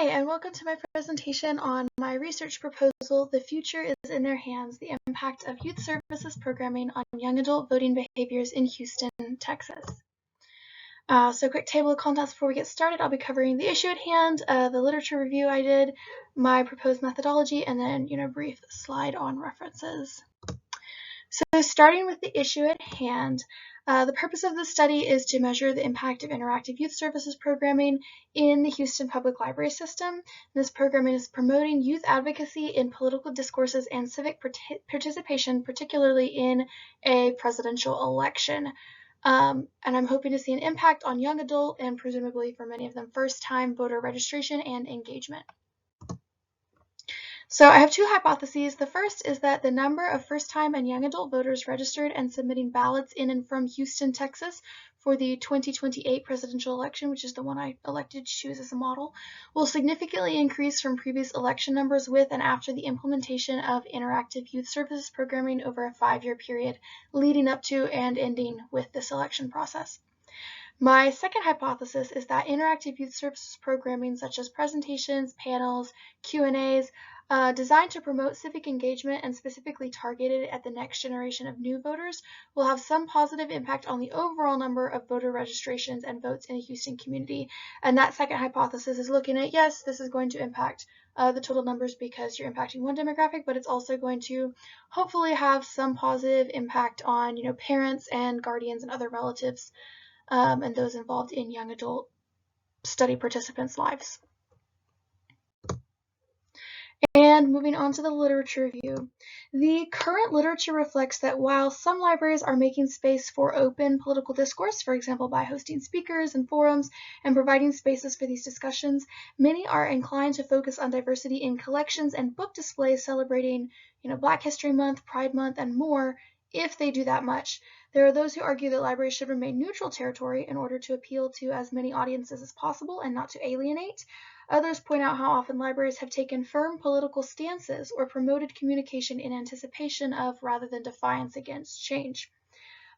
Hi, and welcome to my presentation on my research proposal, The Future is in Their Hands, the Impact of Youth Services Programming on Young Adult Voting Behaviors in Houston, Texas. Quick table of contents before we get started. I'll be covering the issue at hand, the literature review I did, my proposed methodology, and then a brief slide on references. So starting with the issue at hand, the purpose of the study is to measure the impact of interactive youth services programming in the Houston Public Library system. This programming is promoting youth advocacy in political discourses and civic participation, particularly in a presidential election. And I'm hoping to see an impact on young adult and presumably for many of them first-time voter registration and engagement. So I have two hypotheses. The first is that the number of first-time and young adult voters registered and submitting ballots in and from Houston, Texas for the 2028 presidential election, which is the one I elected to choose as a model, will significantly increase from previous election numbers with and after the implementation of interactive youth services programming over a 5-year period leading up to and ending with this election process. My second hypothesis is that interactive youth services programming such as presentations, panels, Q&As, designed to promote civic engagement and specifically targeted at the next generation of new voters will have some positive impact on the overall number of voter registrations and votes in the Houston community. And that second hypothesis is looking at, yes, this is going to impact the total numbers because you're impacting one demographic, but it's also going to hopefully have some positive impact on, parents and guardians and other relatives and those involved in young adult study participants' lives. And moving on to the literature review. The current literature reflects that while some libraries are making space for open political discourse, for example, by hosting speakers and forums and providing spaces for these discussions, many are inclined to focus on diversity in collections and book displays celebrating, Black History Month, Pride Month, and more, if they do that much. There are those who argue that libraries should remain neutral territory in order to appeal to as many audiences as possible and not to alienate. Others point out how often libraries have taken firm political stances or promoted communication in anticipation of rather than defiance against change.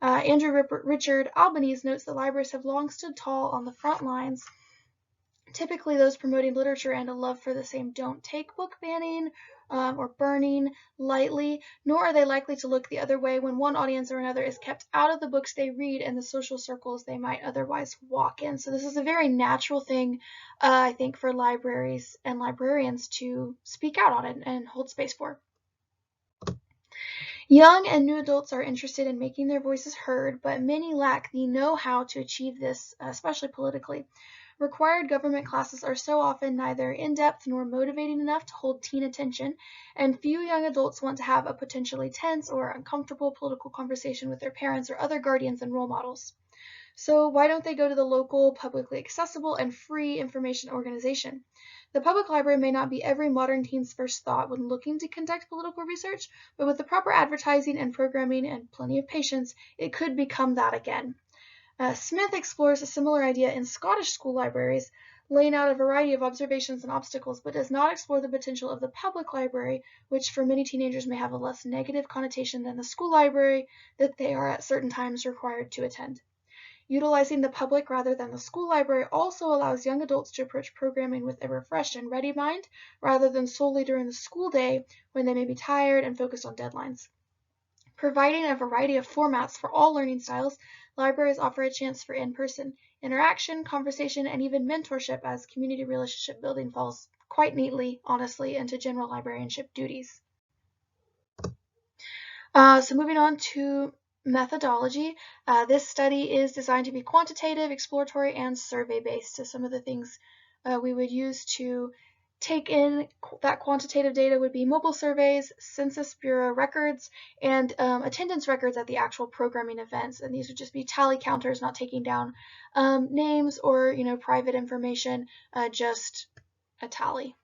Andrew Richard Albanese notes that libraries have long stood tall on the front lines, typically those promoting literature and a love for the same don't take book banning or burning lightly, nor are they likely to look the other way when one audience or another is kept out of the books they read and the social circles they might otherwise walk in. So this is a very natural thing, I think, for libraries and librarians to speak out on it and hold space for. Young and new adults are interested in making their voices heard, but many lack the know-how to achieve this, especially politically. Required government classes are so often neither in-depth nor motivating enough to hold teen attention, and few young adults want to have a potentially tense or uncomfortable political conversation with their parents or other guardians and role models. So why don't they go to the local, publicly accessible, and free information organization? The public library may not be every modern teen's first thought when looking to conduct political research, but with the proper advertising and programming and plenty of patience, it could become that again. Smith explores a similar idea in Scottish school libraries, laying out a variety of observations and obstacles, but does not explore the potential of the public library, which for many teenagers may have a less negative connotation than the school library that they are at certain times required to attend. Utilizing the public rather than the school library also allows young adults to approach programming with a refreshed and ready mind, rather than solely during the school day when they may be tired and focused on deadlines. Providing a variety of formats for all learning styles, libraries offer a chance for in-person interaction, conversation, and even mentorship, as community relationship building falls quite neatly, honestly, into general librarianship duties. So moving on to methodology, this study is designed to be quantitative, exploratory, and survey-based. So some of the things we would use to take in that quantitative data would be mobile surveys, Census Bureau records, and attendance records at the actual programming events. And these would just be tally counters, not taking down names or private information, just a tally.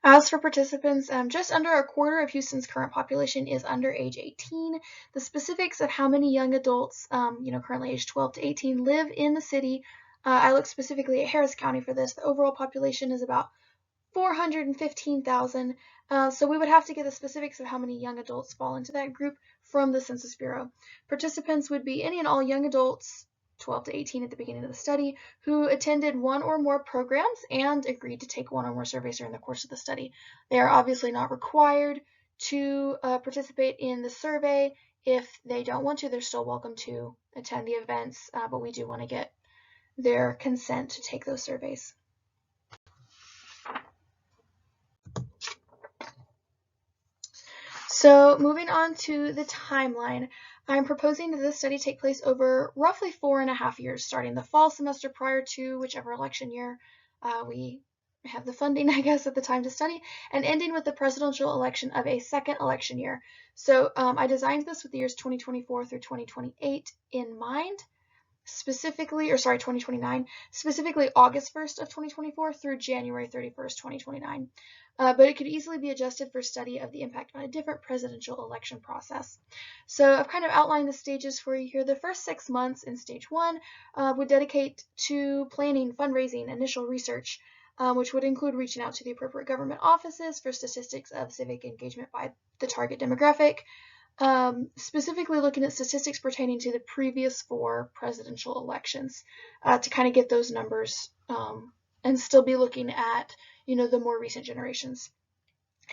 As for participants, just under a quarter of Houston's current population is under age 18. The specifics of how many young adults, currently age 12 to 18, live in the city, I looked specifically at Harris County for this. The overall population is about 415,000. So we would have to get the specifics of how many young adults fall into that group from the Census Bureau. Participants would be any and all young adults 12 to 18 at the beginning of the study, who attended one or more programs and agreed to take one or more surveys during the course of the study. They are obviously not required to participate in the survey. If they don't want to, they're still welcome to attend the events, but we do want to get their consent to take those surveys. So moving on to the timeline, I'm proposing that this study take place over roughly 4.5 years, starting the fall semester prior to whichever election year we have the funding, I guess, at the time to study, and ending with the presidential election of a second election year. So I designed this with the years 2024 through 2028 in mind. Specifically, 2029, specifically August 1st of 2024 through January 31st, 2029. But it could easily be adjusted for study of the impact on a different presidential election process. So I've kind of outlined the stages for you here. The first 6 months in stage 1 would dedicate to planning, fundraising, initial research, which would include reaching out to the appropriate government offices for statistics of civic engagement by the target demographic, specifically looking at statistics pertaining to the previous 4 presidential elections to kind of get those numbers and still be looking at, the more recent generations.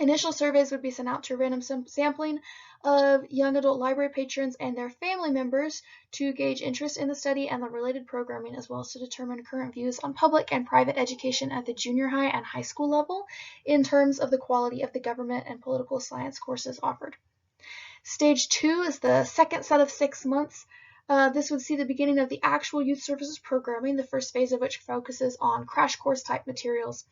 Initial surveys would be sent out to a random sampling of young adult library patrons and their family members to gauge interest in the study and the related programming, as well as to determine current views on public and private education at the junior high and high school level in terms of the quality of the government and political science courses offered. Stage 2 is the second set of 6 months. This would see the beginning of the actual youth services programming, the first phase of which focuses on crash course type materials.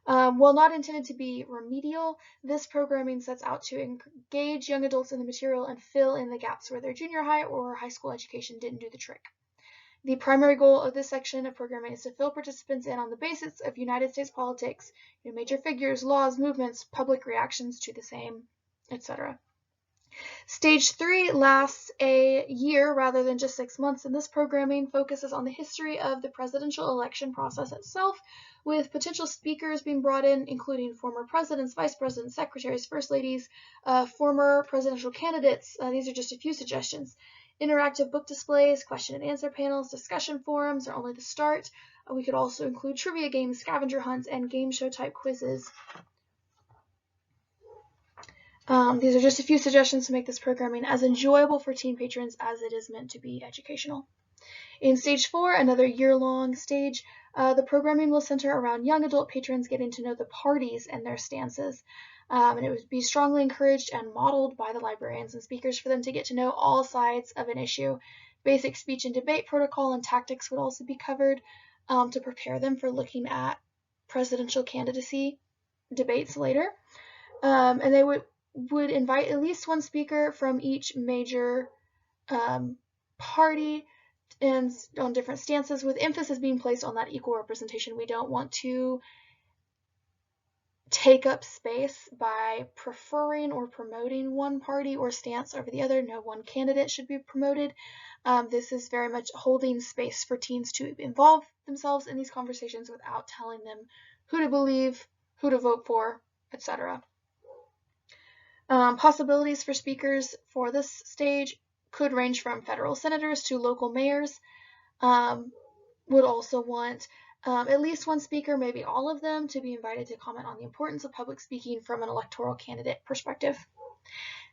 While not intended to be remedial, this programming sets out to engage young adults in the material and fill in the gaps where their junior high or high school education didn't do the trick. The primary goal of this section of programming is to fill participants in on the basics of United States politics, major figures, laws, movements, public reactions to the same, etc. Stage 3 lasts a year rather than just 6 months, and this programming focuses on the history of the presidential election process itself, with potential speakers being brought in, including former presidents, vice presidents, secretaries, first ladies, former presidential candidates. These are just a few suggestions. Interactive book displays, question and answer panels, discussion forums are only the start. We could also include trivia games, scavenger hunts, and game show type quizzes. These are just a few suggestions to make this programming as enjoyable for teen patrons as it is meant to be educational. In stage 4, another year-long stage, the programming will center around young adult patrons getting to know the parties and their stances. And it would be strongly encouraged and modeled by the librarians and speakers for them to get to know all sides of an issue. Basic speech and debate protocol and tactics would also be covered to prepare them for looking at presidential candidacy debates later. And they would invite at least one speaker from each major party and on different stances, with emphasis being placed on that equal representation. We don't want to take up space by preferring or promoting one party or stance over the other. No one candidate should be promoted. This is very much holding space for teens to involve themselves in these conversations without telling them who to believe, who to vote for, etc. Possibilities for speakers for this stage could range from federal senators to local mayors. Would also want at least one speaker, maybe all of them, to be invited to comment on the importance of public speaking from an electoral candidate perspective.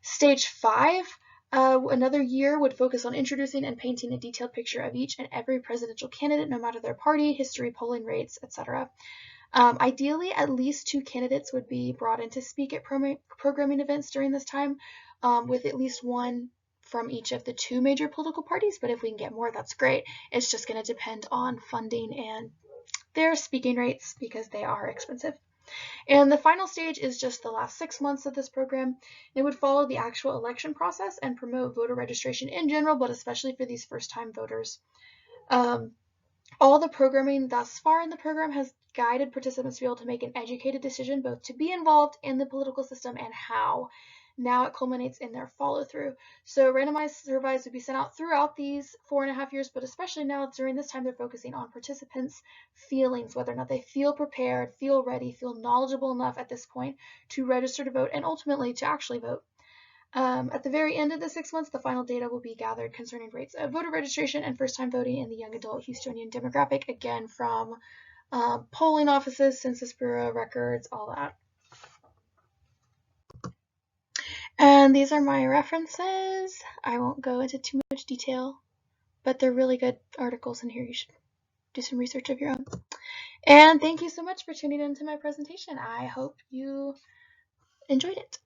Stage 5, another year, would focus on introducing and painting a detailed picture of each and every presidential candidate, no matter their party, history, polling rates, etc. Ideally, at least 2 candidates would be brought in to speak at programming events during this time, with at least one from each of the 2 major political parties, but if we can get more, that's great. It's just going to depend on funding and their speaking rates because they are expensive. And the final stage is just the last 6 months of this program. It would follow the actual election process and promote voter registration in general, but especially for these first-time voters. All the programming thus far in the program has guided participants to be able to make an educated decision both to be involved in the political system and how. Now it culminates in their follow-through. So randomized surveys would be sent out throughout these 4.5 years, but especially now during this time they're focusing on participants' feelings, whether or not they feel prepared, feel ready, feel knowledgeable enough at this point to register to vote and ultimately to actually vote. At the very end of the 6 months, the final data will be gathered concerning rates of voter registration and first-time voting in the young adult Houstonian demographic, again from polling offices, Census Bureau records, all that. And these are my references. I won't go into too much detail, but they're really good articles in here. You should do some research of your own. And thank you so much for tuning into my presentation. I hope you enjoyed it.